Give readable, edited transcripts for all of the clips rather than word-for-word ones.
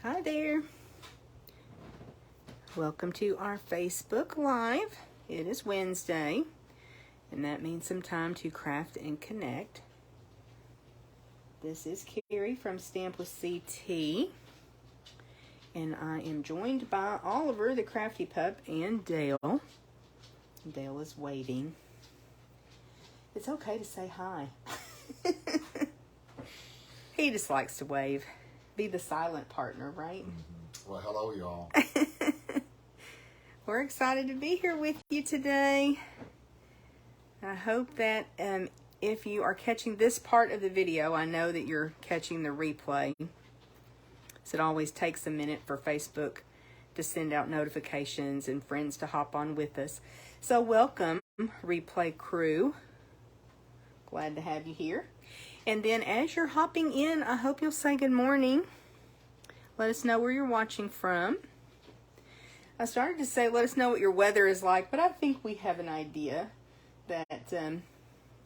Hi there. Welcome to our Facebook Live. It is Wednesday, and that means some time to craft and connect. This is Carrie from Stamp with CT, and I am joined by Oliver, the crafty pup, and Dale. Dale is waiting. It's okay to say hi. He just likes to wave. Be the silent partner, right? Mm-hmm. Well, hello, y'all. We're excited to be here with you today. I hope that if you are catching this part of the video, I know that you're catching the replay. So it always takes a minute for Facebook to send out notifications and friends to hop on with us. So welcome, replay crew. Glad to have you here. And then as you're hopping in, I hope you'll say good morning. Let us know where you're watching from. I started to say let us know what your weather is like, but I think we have an idea that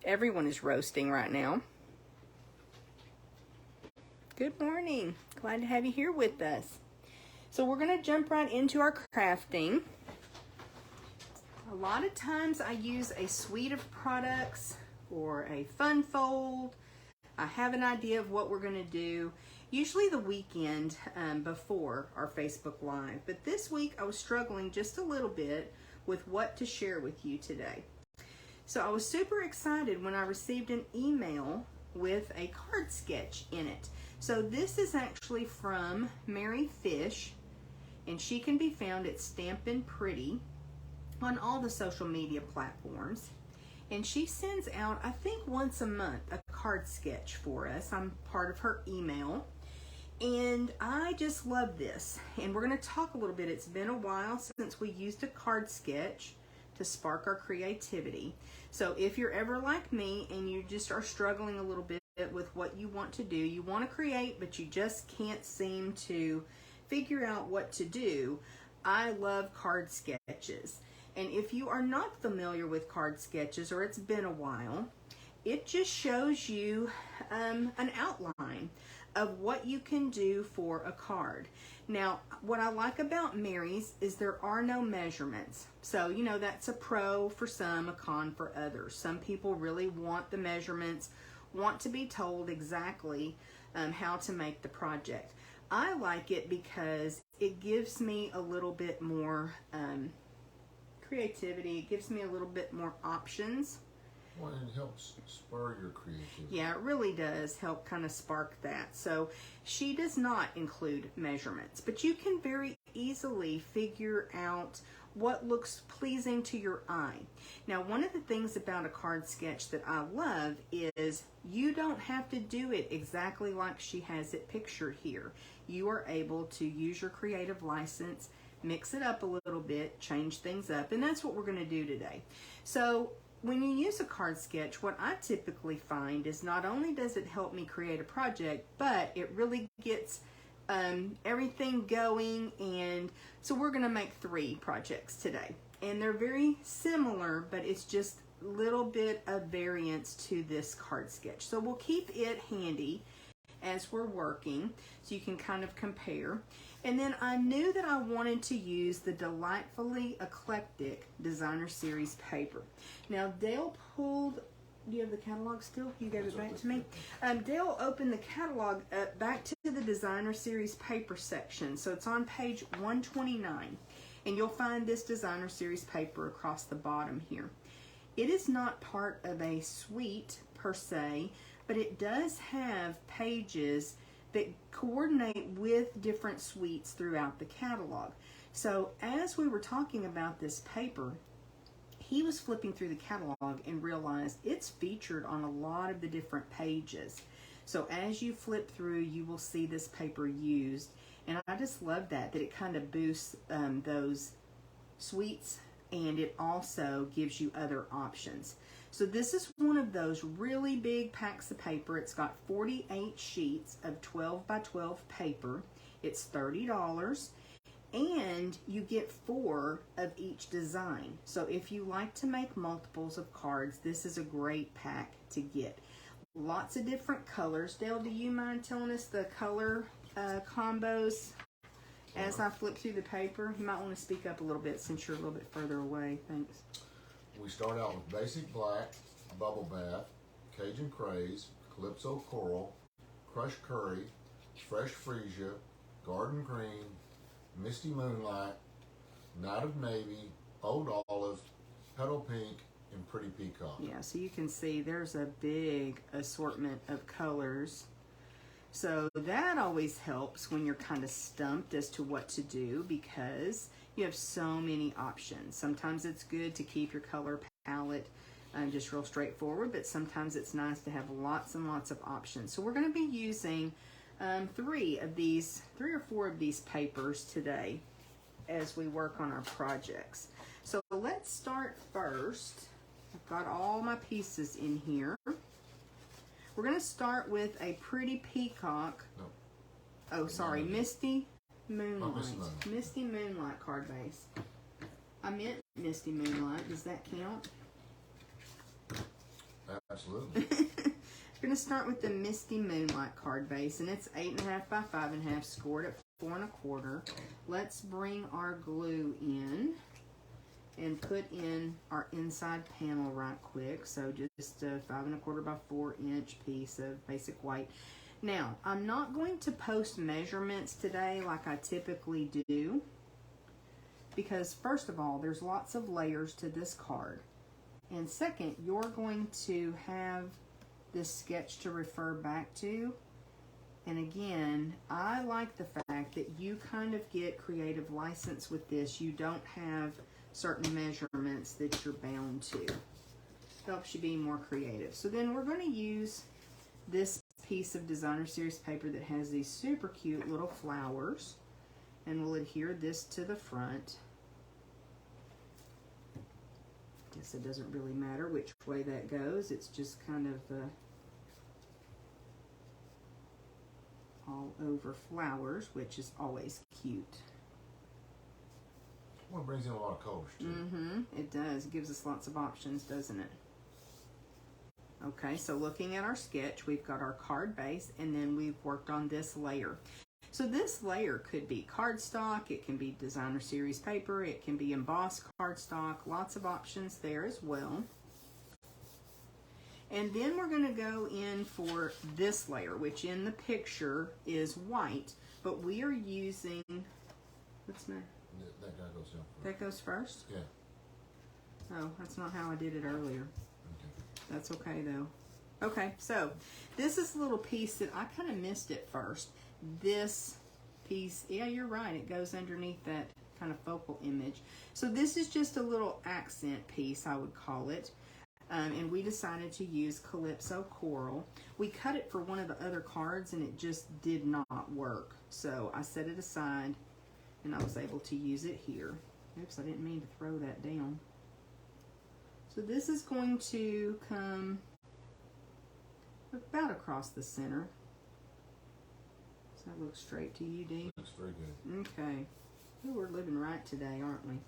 everyone is roasting right now. Good morning. Glad to have you here with us. So we're going to jump right into our crafting. A lot of times I use a suite of products or a fun fold. I have an idea of what we're going to do, usually the weekend before our Facebook Live. But this week I was struggling just a little bit with what to share with you today. So I was super excited when I received an email with a card sketch in it. So this is actually from Mary Fish, and she can be found at Stampin Pretty on all the social media platforms. And she sends out, I think once a month, a card sketch for us. I'm part of her email. And I just love this. And we're going to talk a little bit. It's been a while since we used a card sketch to spark our creativity. So if you're ever like me and you just are struggling a little bit with what you want to do, you want to create, but you just can't seem to figure out what to do, I love card sketches. And if you are not familiar with card sketches, or it's been a while, it just shows you an outline of what you can do for a card. Now, what I like about Mary's is there are no measurements. So, you know, that's a pro for some, a con for others. Some people really want the measurements, want to be told exactly how to make the project. I like it because it gives me a little bit more creativity. It gives me a little bit more options. Well, it helps spur your creativity. Yeah, it really does help kind of spark that. So she does not include measurements, but you can very easily figure out what looks pleasing to your eye. Now, one of the things about a card sketch that I love is you don't have to do it exactly like she has it pictured here. You are able to use your creative license, mix it up a little bit, change things up, and that's what we're going to do today. So when you use a card sketch, what I typically find is not only does it help me create a project, but it really gets everything going. And so we're going to make 3 projects today, and they're very similar, but it's just a little bit of variance to this card sketch. So we'll keep it handy as we're working so you can kind of compare. And then I knew that I wanted to use the Delightfully Eclectic Designer Series paper. Now Dale pulled, do you have the catalog still? You gave it back to me? Dale opened the catalog back to the Designer Series paper section. So it's on page 129. And you'll find this Designer Series paper across the bottom here. It is not part of a suite per se, but it does have pages that coordinate with different suites throughout the catalog. So as we were talking about this paper, he was flipping through the catalog and realized it's featured on a lot of the different pages. So as you flip through, you will see this paper used. And I just love that it kind of boosts those suites, and it also gives you other options. So this is one of those really big packs of paper. It's got 48 sheets of 12 by 12 paper. It's $30, and you get 4 of each design. So if you like to make multiples of cards, this is a great pack to get. Lots of different colors. Dale, do you mind telling us the color combos As I flip through the paper, you might want to speak up a little bit since you're a little bit further away. Thanks. We start out with basic black, bubble bath, Cajun craze, calypso coral, crushed curry, fresh freesia, garden green, misty moonlight, night of navy, old olive, petal pink, and pretty peacock. Yeah, so you can see there's a big assortment of colors. So that always helps when you're kind of stumped as to what to do because you have so many options. Sometimes it's good to keep your color palette just real straightforward, but sometimes it's nice to have lots and lots of options. So we're going to be using three or four of these papers today as we work on our projects. So let's start first. I've got all my pieces in here. We're going to start with a pretty peacock. No. Oh, sorry, Misty Moonlight. Misty Misty Moonlight card base. I meant Misty Moonlight. Does that count? Absolutely. We're going to start with the Misty Moonlight card base, and it's 8.5 by 5.5, scored at 4 1/4. Let's bring our glue in and put in our inside panel right quick. So just a 5 1/4 by 4 inch piece of basic white. Now, I'm not going to post measurements today like I typically do because first of all, there's lots of layers to this card. And second, you're going to have this sketch to refer back to. And again, I like the fact that you kind of get creative license with this. You don't have certain measurements that you're bound to. Helps you be more creative. So then we're going to use this piece of designer series paper that has these super cute little flowers, and we'll adhere this to the front. Guess it doesn't really matter which way that goes. It's just kind of all over flowers, which is always cute. Well, it brings in a lot of colors too. It does. It gives us lots of options, doesn't it? Okay, so looking at our sketch, we've got our card base, and then we've worked on this layer. So this layer could be cardstock, it can be designer series paper, it can be embossed cardstock, lots of options there as well. And then we're going to go in for this layer, which in the picture is white, but we are using, what's that? That guy goes down first. That goes first? Yeah. Oh, that's not how I did it earlier. Okay. That's okay though. Okay, so this is a little piece that I kind of missed at first. This piece, yeah, you're right, it goes underneath that kind of focal image. So this is just a little accent piece, I would call it. And we decided to use Calypso Coral. We cut it for one of the other cards and it just did not work. So I set it aside and I was able to use it here. Oops, I didn't mean to throw that down. So this is going to come about across the center. Does that look straight to you, Dee? Looks very good. Okay. Ooh, we're living right today, aren't we?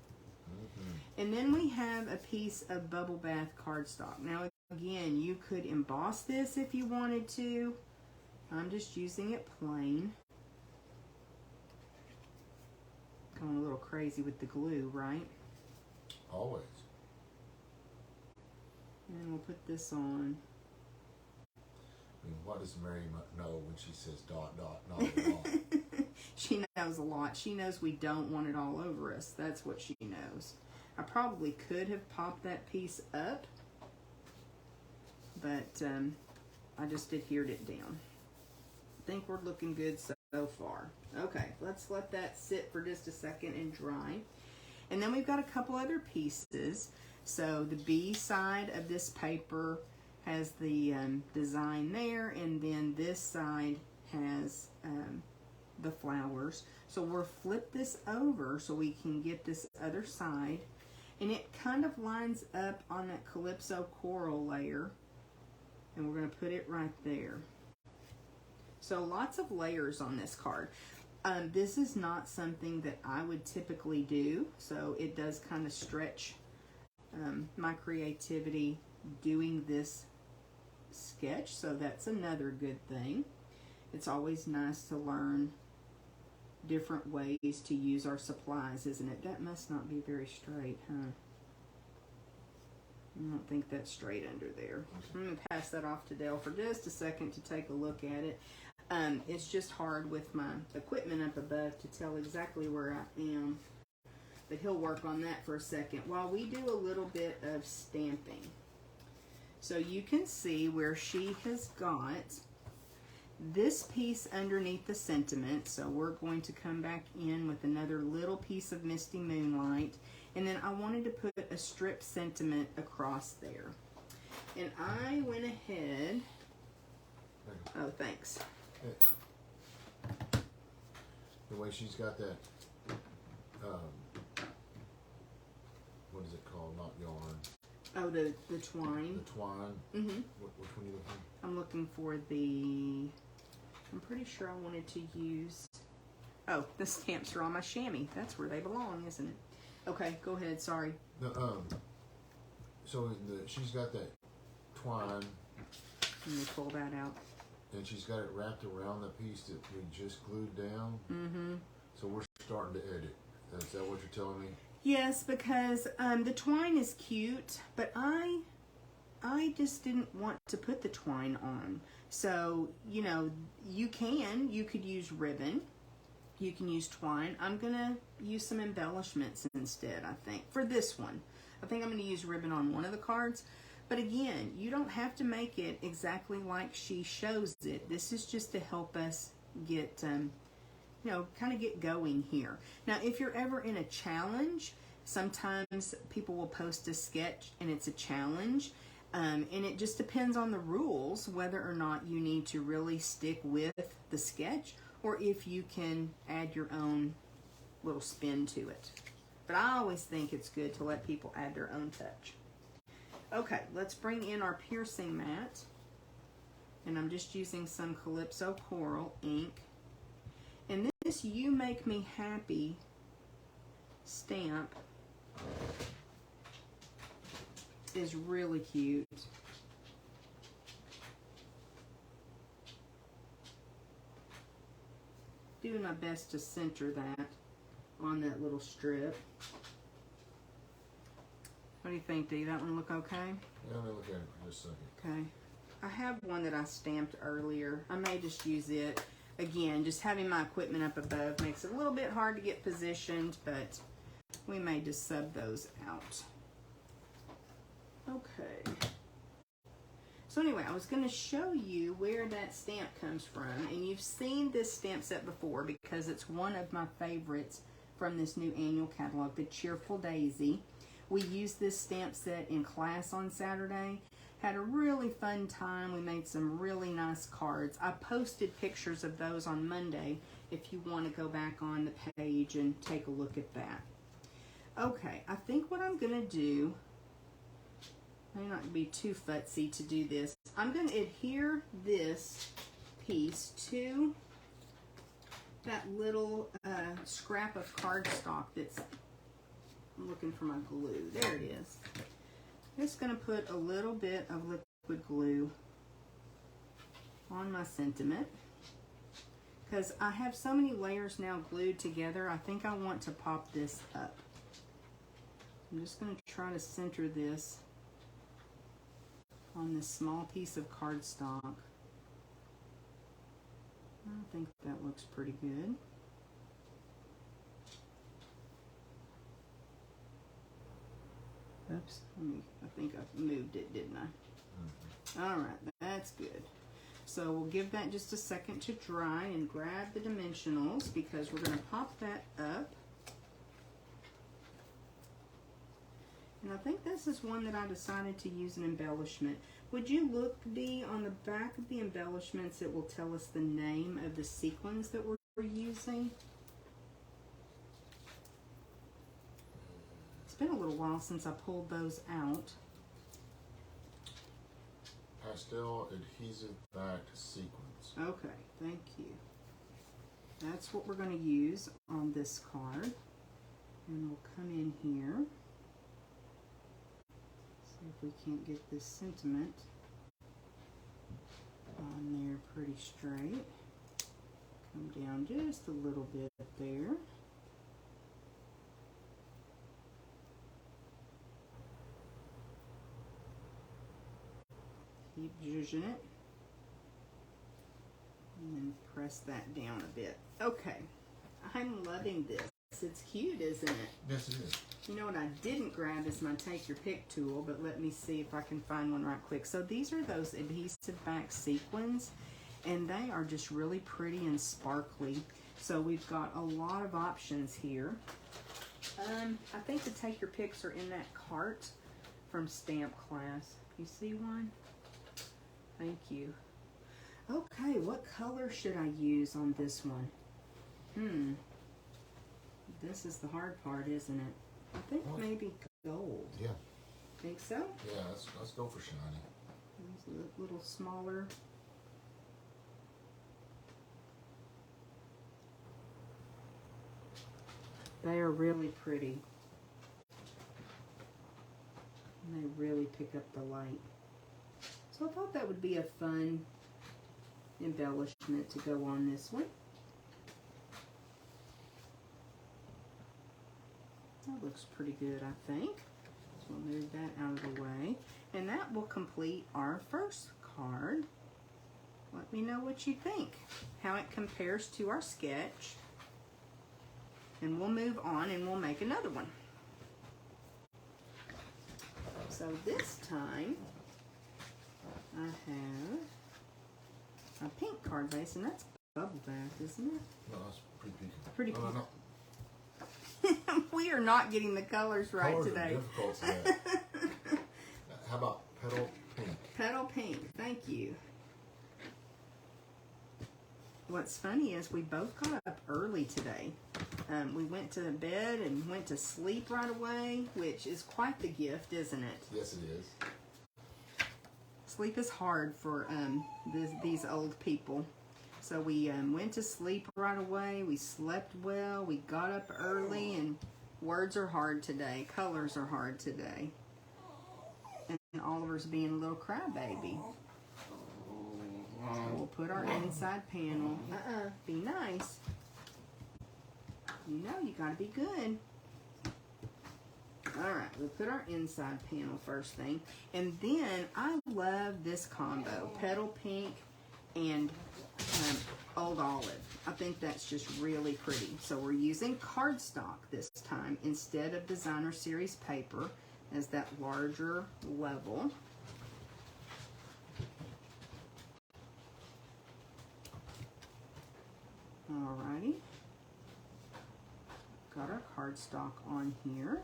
And then we have a piece of bubble bath cardstock. Now, again, you could emboss this if you wanted to. I'm just using it plain. Going a little crazy with the glue, right? Always. And we'll put this on. I mean, what does Mary know when she says dot, dot, not a lot? She knows a lot. She knows we don't want it all over us. That's what she knows. I probably could have popped that piece up, but I just adhered it down. I think we're looking good so far. Okay, let's let that sit for just a second and dry. And then we've got a couple other pieces. So the B side of this paper has the design there, and then this side has the flowers. So we'll flip this over so we can get this other side, and it kind of lines up on that Calypso Coral layer, and we're going to put it right there. So lots of layers on this card. This is not something that I would typically do, so it does kind of stretch my creativity doing this sketch, so that's another good thing. It's always nice to learn different ways to use our supplies, isn't it? That must not be very straight, huh? I don't think that's straight under there. I'm going to pass that off to Dale for just a second to take a look at it. It's just hard with my equipment up above to tell exactly where I am. But he'll work on that for a second while we do a little bit of stamping. So you can see where she has got this piece underneath the sentiment. So we're going to come back in with another little piece of Misty Moonlight. And then I wanted to put a strip sentiment across there. And I went ahead. Oh, thanks. The way she's got that, what is it called? Not yarn. Oh, the twine. The twine. Mm-hmm. Which one are you looking? I'm looking for the. I'm pretty sure I wanted to use. Oh, the stamps are on my chamois. That's where they belong, isn't it? Okay, go ahead. Sorry. So she's got that twine. Let me pull that out. And she's got it wrapped around the piece that we just glued down. Mm-hmm. So we're starting to edit. Is that what you're telling me? Yes, because the twine is cute, but I just didn't want to put the twine on. So, you know, you could use ribbon. You can use twine. I'm going to use some embellishments instead, I think, for this one. I think I'm going to use ribbon on one of the cards. But again, you don't have to make it exactly like she shows it. This is just to help us get, you know, kind of get going here. Now, if you're ever in a challenge, sometimes people will post a sketch and it's a challenge. And it just depends on the rules whether or not you need to really stick with the sketch or if you can add your own little spin to it. But I always think it's good to let people add their own touch. Okay, let's bring in our piercing mat. And I'm just using some Calypso Coral ink. And this You Make Me Happy stamp is really cute. Doing my best to center that on that little strip. What do you think, Dee? That one look okay? Yeah, let me look at it for just a second. Okay. I have one that I stamped earlier. I may just use it. Again, just having my equipment up above makes it a little bit hard to get positioned, but we may just sub those out. Okay. So anyway, I was going to show you where that stamp comes from, and you've seen this stamp set before because it's one of my favorites from this new annual catalog, the Cheerful Daisy. We used this stamp set in class on Saturday. Had a really fun time. We made some really nice cards. I posted pictures of those on Monday if you want to go back on the page and take a look at that. Okay, I think what I'm going to do, may not be too futzy to do this. I'm going to adhere this piece to that little scrap of cardstock that's, I'm looking for my glue. There it is. I'm just going to put a little bit of liquid glue on my sentiment because I have so many layers now glued together. I think I want to pop this up. I'm just going to try to center this on this small piece of cardstock. I think that looks pretty good. Oops, I think I moved it, didn't I? Mm-hmm. All right, that's good. So we'll give that just a second to dry and grab the dimensionals because we're going to pop that up. And I think this is one that I decided to use an embellishment. Would you look, Dee, on the back of the embellishments, it will tell us the name of the sequins that we're using. It's been a little while since I pulled those out. Pastel adhesive backed sequins. Okay, thank you. That's what we're going to use on this card. And we'll come in here. See if we can't get this sentiment on there pretty straight. Come down just a little bit there. Keep zhuzhing it. And then press that down a bit. Okay, I'm loving this. It's cute, isn't it? Yes, it is. You know what I didn't grab is my take your pick tool, but let me see if I can find one right quick. So these are those adhesive back sequins, and they are just really pretty and sparkly. So we've got a lot of options here. I think the take your picks are in that cart from Stamp Class. You see one? Thank you. Okay, what color should I use on this one? This is the hard part, isn't it? I think maybe gold. Yeah. Think so? Yeah, let's go for shiny. It's a little smaller. They are really pretty. And they really pick up the light. So I thought that would be a fun embellishment to go on this one. That looks pretty good, I think. So we'll move that out of the way. And that will complete our first card. Let me know what you think, how it compares to our sketch. And we'll move on and we'll make another one. So this time, I have a pink card base, and that's bubble bath, isn't it? No, that's pretty pink. Pretty no, pink. no. We are not getting the colors right Colors today. are difficult today. How about petal pink? Petal pink, thank you. What's funny is we both got up early today. We went to bed and went to sleep right away, which is quite the gift, isn't it? Yes, it is. Sleep is hard for these old people. So we went to sleep right away. We slept well. We got up early, and words are hard today. Colors are hard today. And Oliver's being a little crybaby. So we'll put our inside panel. Be nice. You know you gotta be good. Alright, we'll put our inside panel first thing. And then, I love this combo. Petal pink and old olive. I think that's just really pretty. So we're using cardstock this time instead of designer series paper as that larger level. Alrighty. Got our cardstock on here.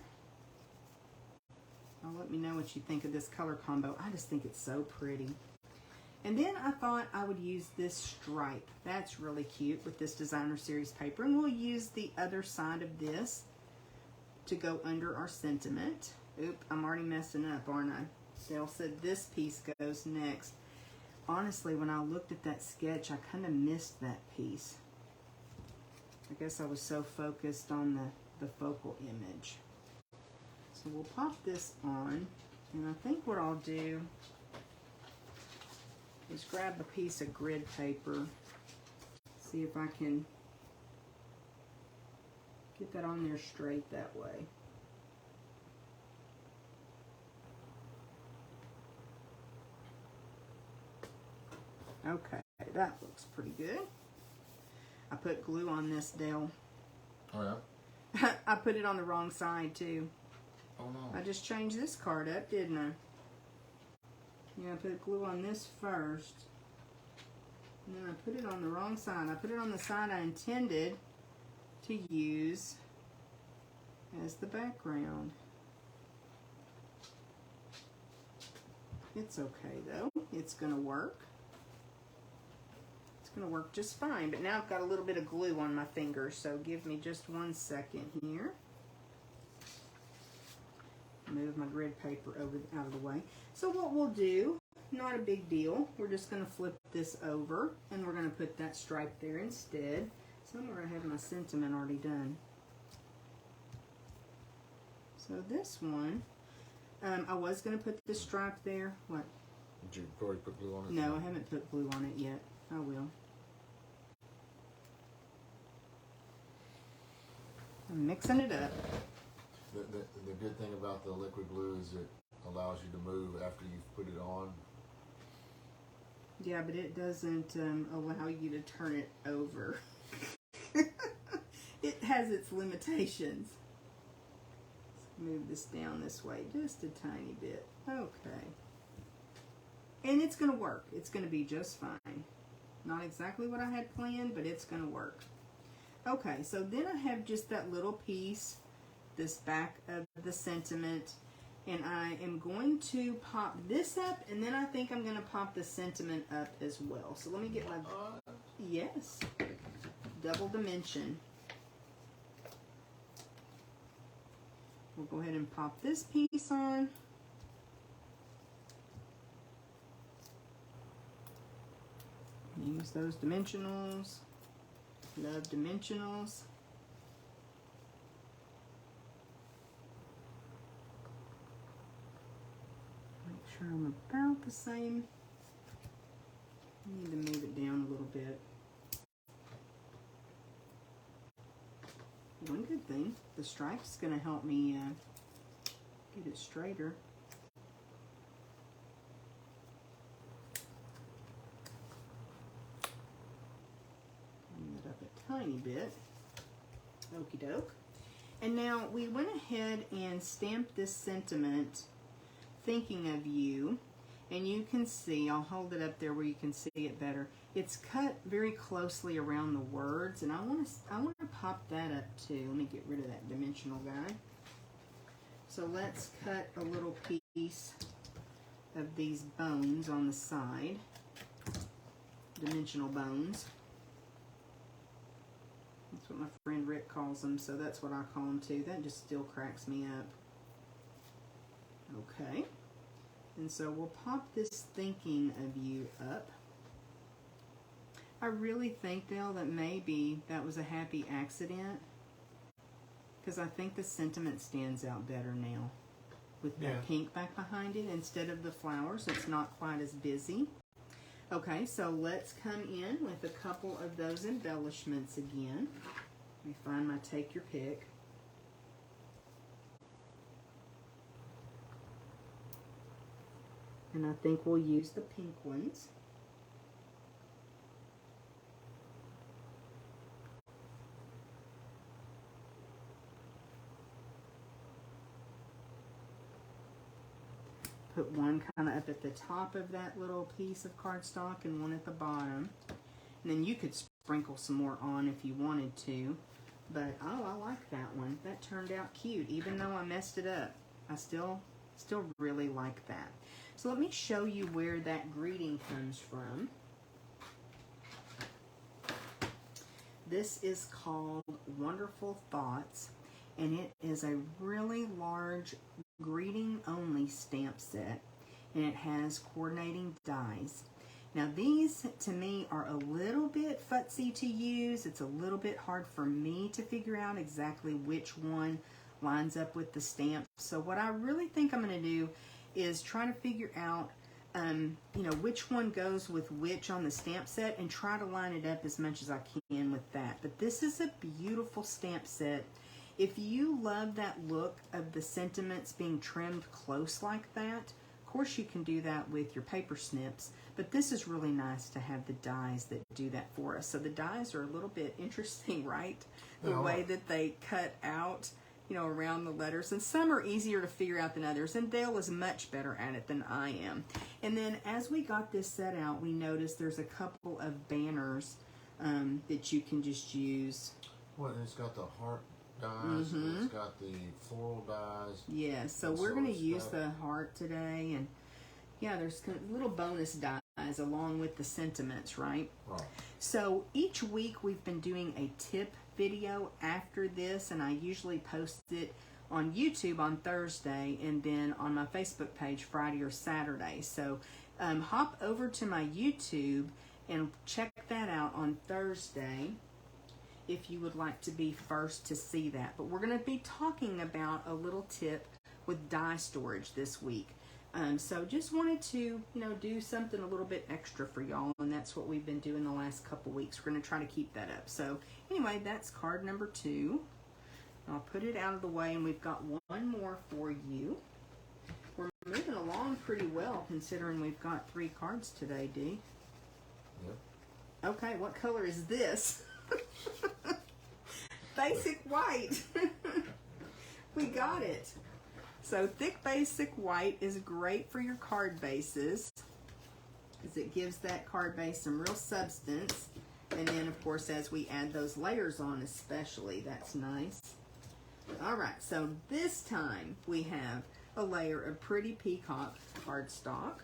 Now let me know what you think of this color combo. I just think it's so pretty. And then I thought I would use this stripe. That's really cute with this designer series paper. And we'll use the other side of this to go under our sentiment. Oop, I'm already messing up, aren't I? Dale said this piece goes next. Honestly, when I looked at that sketch, I kind of missed that piece. I guess I was so focused on the focal image. So we'll pop this on. And I think what I'll do is grab a piece of grid paper, see if I can get that on there straight that way. Okay, that looks pretty good. I put glue on this, Dale. Oh, yeah? I put it on the wrong side, too. Oh, no. I just changed this card up, didn't I? Yeah, I put glue on this first. And then I put it on the wrong side. I put it on the side I intended to use as the background. It's okay, though. It's going to work. It's going to work just fine. But now I've got a little bit of glue on my fingers, so give me just 1 second here. Move my grid paper out of the way. So what we'll do, not a big deal, we're just going to flip this over and we're going to put that stripe there instead. Somewhere I have my sentiment already done. So this one, I was going to put this stripe there. What? Did you already put glue on it? No, I haven't put glue on it yet. I will. I'm mixing it up. The good thing about the liquid glue is it allows you to move after you've put it on. Yeah, but it doesn't allow you to turn it over. It has its limitations. Let's move this down this way just a tiny bit. Okay. And it's going to work. It's going to be just fine. Not exactly what I had planned, but it's going to work. Okay, so then I have just that little piece, this back of the sentiment, and I am going to pop this up, and then I think I'm going to pop the sentiment up as well. So let me get my, yes, double dimension. We'll go ahead and pop this piece on. Use those dimensionals. Love dimensionals. Make sure I'm about the same. I need to move it down a little bit. One good thing, the stripe's going to help me get it straighter. Tiny bit. Okie doke. And now we went ahead and stamped this sentiment, thinking of you. And you can see, I'll hold it up there where you can see it better. It's cut very closely around the words, and I want to pop that up too. Let me get rid of that dimensional guy. So let's cut a little piece of these bones on the side, dimensional bones. That's what my friend Rick calls them, so that's what I call them too. That just still cracks me up. Okay. And so we'll pop this thinking of you up. I really think, Dale, that maybe that was a happy accident, because I think the sentiment stands out better now with that pink back behind it instead of the flowers. It's not quite as busy. Okay, so let's come in with a couple of those embellishments again. Let me find my take your pick. And I think we'll use the pink ones. Put one kind of up at the top of that little piece of cardstock and one at the bottom. And then you could sprinkle some more on if you wanted to. But, oh, I like that one. That turned out cute. Even though I messed it up, I still really like that. So let me show you where that greeting comes from. This is called Wonderful Thoughts, and it is a really large greeting only stamp set, and it has coordinating dies. Now these to me are a little bit futzy to use. It's a little bit hard for me to figure out exactly which one lines up with the stamp. So what I really think I'm going to do is try to figure out you know, which one goes with which on the stamp set and try to line it up as much as I can with that. But this is a beautiful stamp set. If you love that look of the sentiments being trimmed close like that, of course you can do that with your paper snips, but this is really nice to have the dies that do that for us. So the dies are a little bit interesting, right? The way that they cut out, you know, around the letters, and some are easier to figure out than others, and Dale is much better at it than I am. And then as we got this set out, we noticed there's a couple of banners that you can just use. Well, it's got the heart dies, it's got the floral dies. Yeah, so we're going to use the heart today, and yeah, there's little bonus dies along with the sentiments, right? Right. So each week we've been doing a tip video after this, and I usually post it on YouTube on Thursday and then on my Facebook page Friday or Saturday. So hop over to my YouTube and check that out on Thursday if you would like to be first to see that. But we're going to be talking about a little tip with die storage this week. So just wanted to, you know, do something a little bit extra for y'all, and that's what we've been doing the last couple weeks. We're going to try to keep that up. So anyway, that's card number 2. I'll put it out of the way, and we've got one more for you. We're moving along pretty well considering we've got 3 cards today, Dee. Yep. Okay, what color is this? Basic white. We got it. So thick basic white is great for your card bases because it gives that card base some real substance. And then, of course, as we add those layers on especially, that's nice. All right, so this time we have a layer of Pretty Peacock cardstock.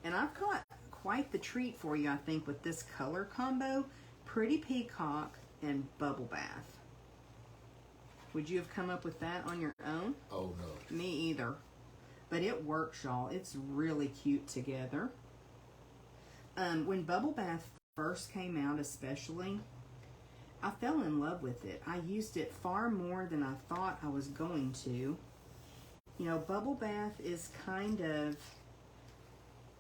And I've got quite the treat for you, I think, with this color combo, Pretty Peacock and Bubble Bath. Would you have come up with that on your own? Oh, no. Me either. But it works, y'all. It's really cute together. When Bubble Bath first came out especially, I fell in love with it. I used it far more than I thought I was going to. You know, Bubble Bath is kind of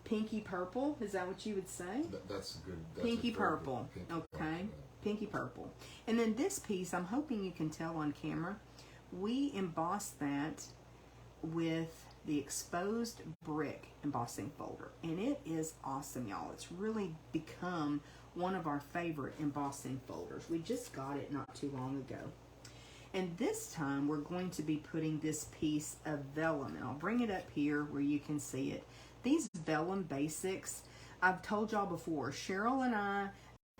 pinky purple. Is that what you would say? That's good. That's pinky purple. Pinky okay. Purple, yeah. Pinky purple. And then this piece, I'm hoping you can tell on camera, we embossed that with the exposed brick embossing folder. And it is awesome, y'all. It's really become one of our favorite embossing folders. We just got it not too long ago. And this time we're going to be putting this piece of vellum, and I'll bring it up here where you can see it. These vellum basics, I've told y'all before, Cheryl and I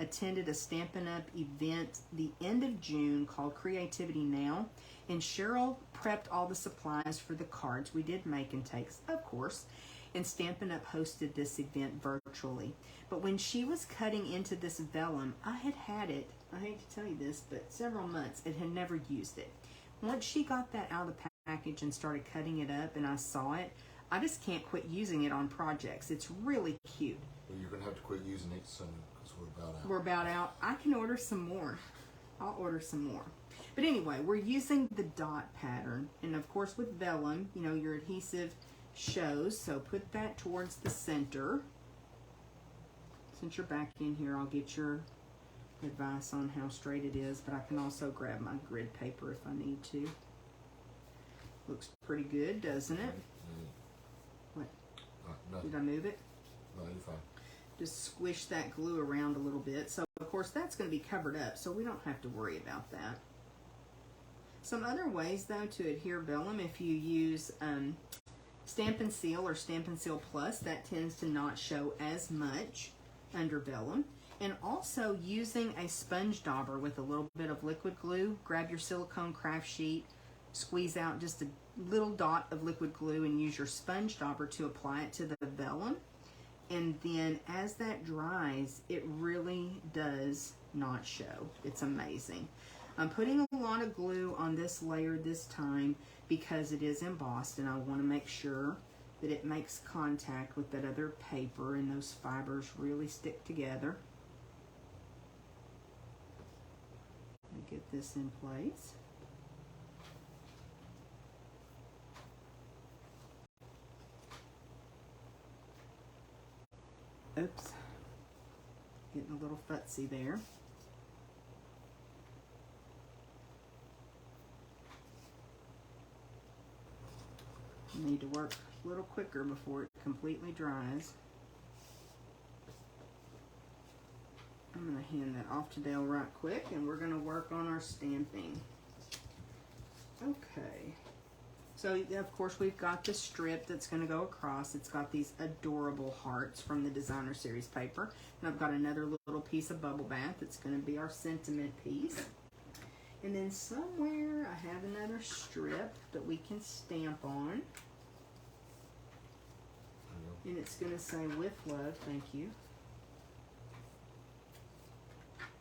attended a Stampin' Up! Event the end of June called Creativity Now, and Cheryl prepped all the supplies for the cards. We did make and takes, of course, and Stampin' Up! Hosted this event virtually. But when she was cutting into this vellum, I had it, I hate to tell you this, but several months, and had never used it. Once she got that out of the package and started cutting it up and I saw it, I just can't quit using it on projects. It's really cute. Well, you're going to have to quit using it soon because we're about out. We're about out. I can order some more. I'll order some more. But anyway, we're using the dot pattern. And of course with vellum, you know, your adhesive shows. So put that towards the center. Since you're back in here, I'll get your advice on how straight it is. But I can also grab my grid paper if I need to. Looks pretty good, doesn't it? What? No. Did I move it? No, you're fine. Just squish that glue around a little bit. So, of course, that's going to be covered up, so we don't have to worry about that. Some other ways, though, to adhere vellum, if you use Stampin' Seal or Stampin' Seal Plus, that tends to not show as much under vellum. And also using a sponge dauber with a little bit of liquid glue. Grab your silicone craft sheet, squeeze out just a little dot of liquid glue and use your sponge dauber to apply it to the vellum. And then as that dries, it really does not show. It's amazing. I'm putting a lot of glue on this layer this time because it is embossed, and I want to make sure that it makes contact with that other paper and those fibers really stick together. Let me get this in place. Oops, getting a little futzy there. Need to work a little quicker before it completely dries. I'm going to hand that off to Dale right quick, and we're going to work on our stamping. Okay. So, of course, we've got the strip that's going to go across. It's got these adorable hearts from the Designer Series paper. And I've got another little piece of Bubble Bath that's going to be our sentiment piece. And then somewhere I have another strip that we can stamp on. And it's going to say, with love, thank you.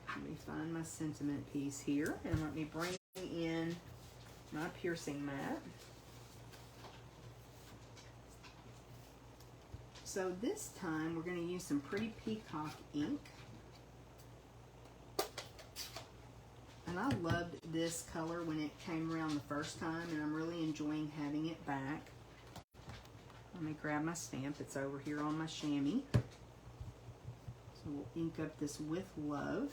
Let me find my sentiment piece here. And let me bring in my piercing mat. So this time we're going to use some Pretty Peacock ink. And I loved this color when it came around the first time, and I'm really enjoying having it back. Let me grab my stamp. It's over here on my chamois. So we'll ink up this with love.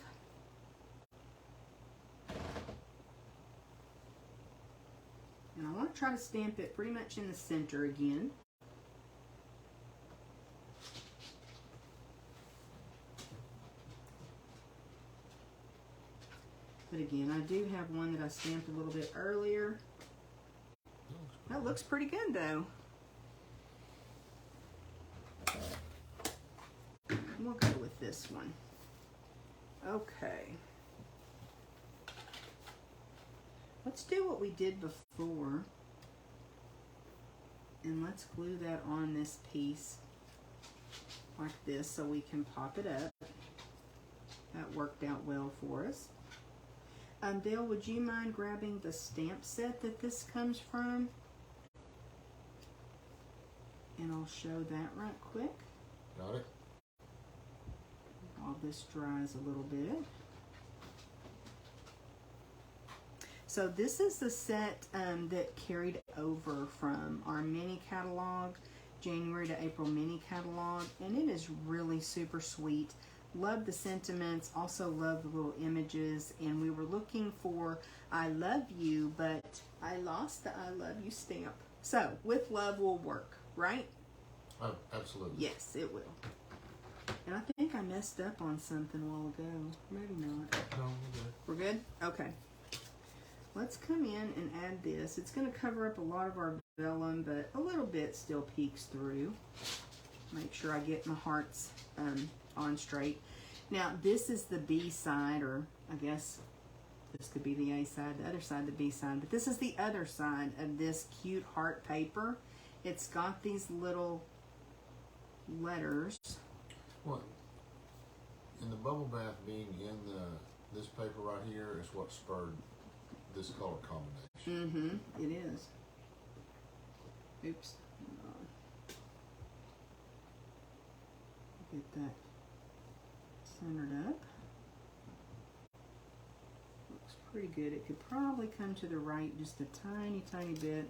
And I want to try to stamp it pretty much in the center again. But again, I do have one that I stamped a little bit earlier. That looks pretty good though. We'll go with this one. Okay. Let's do what we did before. And let's glue that on this piece like this so we can pop it up. That worked out well for us. Dale, would you mind grabbing the stamp set that this comes from? And I'll show that right quick. Got it. All this dries a little bit. So this is the set that carried over from our mini catalog, January to April mini catalog, and it is really super sweet. Love the sentiments, also love the little images, and we were looking for I love you, but I lost the I love you stamp. So with love will work, right? Oh, absolutely. Yes, it will. And I think I messed up on something a while ago. Maybe not. No, we're good. We're good? Okay. Let's come in and add this. It's going to cover up a lot of our vellum, but a little bit still peeks through. Make sure I get my hearts on straight. Now, this is the B side, or I guess this could be the A side, the other side the B side, but this is the other side of this cute heart paper. It's got these little letters. What? And the bubble bath being in this paper right here is what spurred this color combination. Mm-hmm, it is. Oops. Get that centered up. Looks pretty good. It could probably come to the right just a tiny, tiny bit.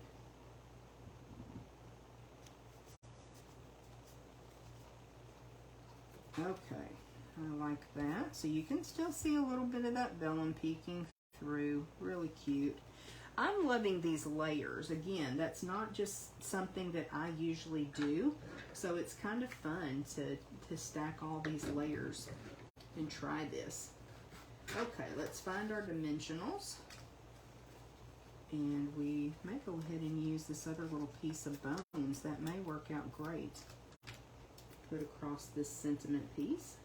Okay, I like that. So you can still see a little bit of that vellum peeking through. Really cute. I'm loving these layers. Again, that's not just something that I usually do, so it's kind of fun to stack all these layers and try this. Okay, let's find our dimensionals. And we may go ahead and use this other little piece of bones. That may work out great. Put across this sentiment piece.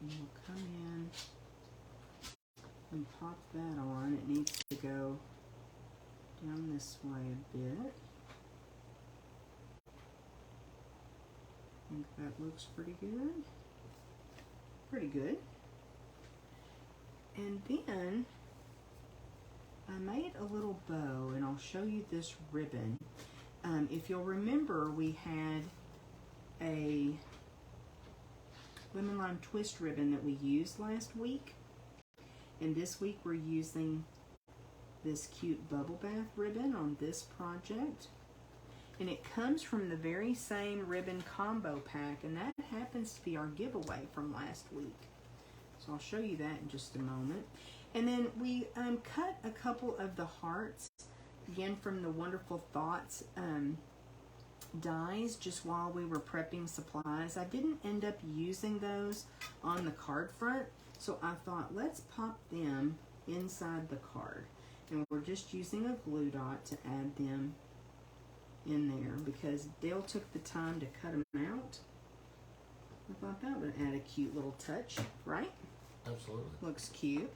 And we'll come in and pop that on. It needs to go down this way a bit. I think that looks pretty good. Pretty good. And then I made a little bow, and I'll show you this ribbon. If you'll remember, we had a lemon lime twist ribbon that we used last week, and this week we're using this cute bubble bath ribbon on this project, and it comes from the very same ribbon combo pack, and that happens to be our giveaway from last week. So I'll show you that in just a moment. And then we cut a couple of the hearts, again from the Wonderful Thoughts dies, just while we were prepping supplies. I didn't end up using those on the card front, so I thought let's pop them inside the card. And we're just using a glue dot to add them in there because Dale took the time to cut them out. I thought that would add a cute little touch, right? Absolutely. Looks cute.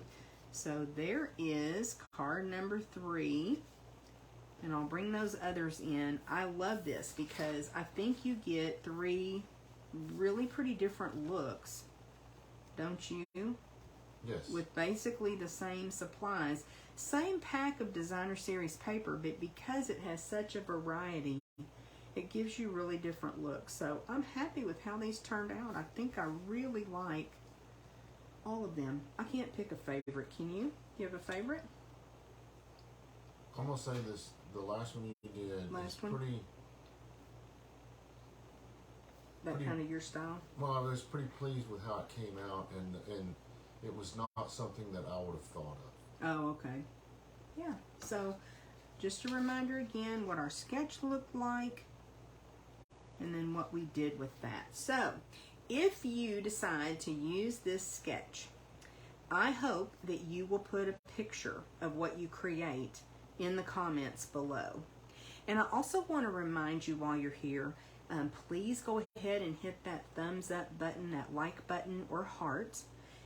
So there is card number 3. And I'll bring those others in. I love this because I think you get 3 really pretty different looks, don't you? Yes. With basically the same supplies. Same pack of designer series paper, but because it has such a variety, it gives you really different looks. So I'm happy with how these turned out. I think I really like all of them. I can't pick a favorite. Can you? You have a favorite? I'm gonna say this. The last one you did Last is one? pretty. that kind of your style? Well, I was pretty pleased with how it came out, and it was not something that I would have thought of. Oh, okay. Yeah. So, just a reminder again what our sketch looked like, and then what we did with that. So, if you decide to use this sketch, I hope that you will put a picture of what you create in the comments below. And I also want to remind you while you're here, please go ahead and hit that thumbs up button, that like button or heart,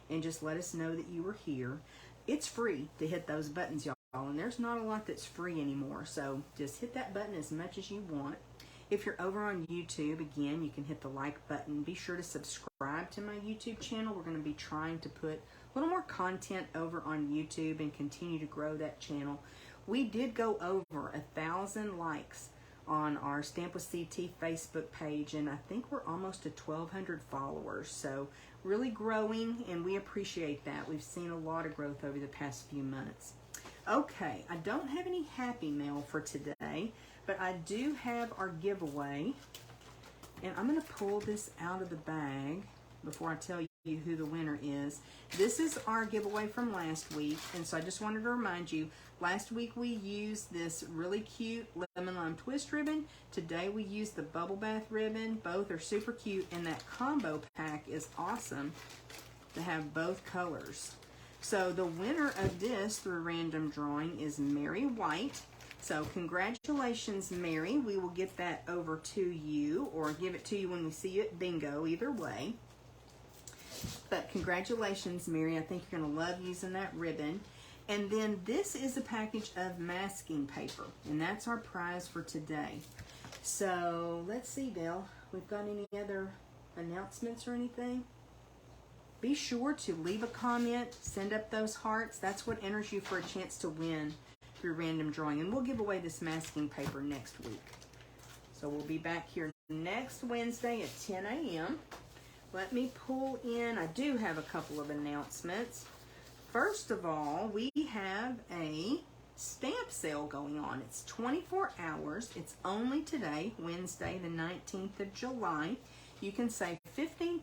and just let us know that you were here. It's free to hit those buttons, y'all, and there's not a lot that's free anymore, so just hit that button as much as you want. If you're over on YouTube, again, you can hit the like button. Be sure to subscribe to my YouTube channel. We're going to be trying to put a little more content over on YouTube and continue to grow that channel. We did go over 1,000 likes on our Stamp with CT Facebook page, and I think we're almost at 1,200 followers. So really growing, and we appreciate that. We've seen a lot of growth over the past few months. Okay, I don't have any happy mail for today, but I do have our giveaway, and I'm going to pull this out of the bag before I tell you who the winner is. This is our giveaway from last week, and so I just wanted to remind you, last week we used this really cute lemon lime twist ribbon. Today we used the bubble bath ribbon. Both are super cute, and that combo pack is awesome to have both colors. So the winner of this through random drawing is Mary White. So congratulations, Mary. We will get that over to you, or give it to you when we see you at bingo, either way. But congratulations, Mary. I think you're going to love using that ribbon. And then this is a package of masking paper, and that's our prize for today. So let's see, Bill. We've got any other announcements or anything? Be sure to leave a comment, send up those hearts. That's what enters you for a chance to win through random drawing. And we'll give away this masking paper next week. So we'll be back here next Wednesday at 10 a.m. Let me pull in, I do have a couple of announcements. First of all, we have a stamp sale going on. It's 24 hours. It's only today, Wednesday, the 19th of July. You can save 15%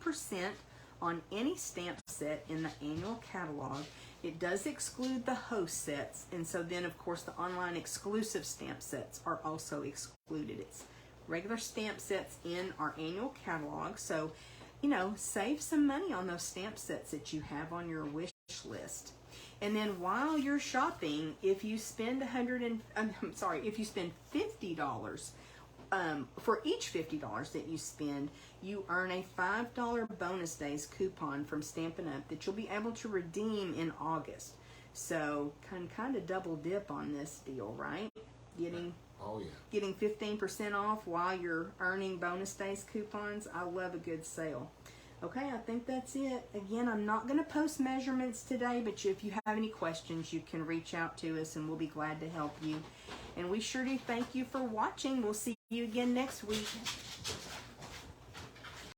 on any stamp set in the annual catalog. It does exclude the host sets, and so then, of course, the online exclusive stamp sets are also excluded. It's regular stamp sets in our annual catalog, so you know, save some money on those stamp sets that you have on your wish list. And then while you're shopping, if you spend if you spend $50, for each $50 that you spend, you earn a $5 bonus days coupon from Stampin' Up! That you'll be able to redeem in August. So kind of double dip on this deal, right? Getting 15% off while you're earning bonus days coupons. I love a good sale. Okay, I think that's it. Again, I'm not going to post measurements today, but if you have any questions, you can reach out to us and we'll be glad to help you. And we sure do thank you for watching. We'll see you again next week.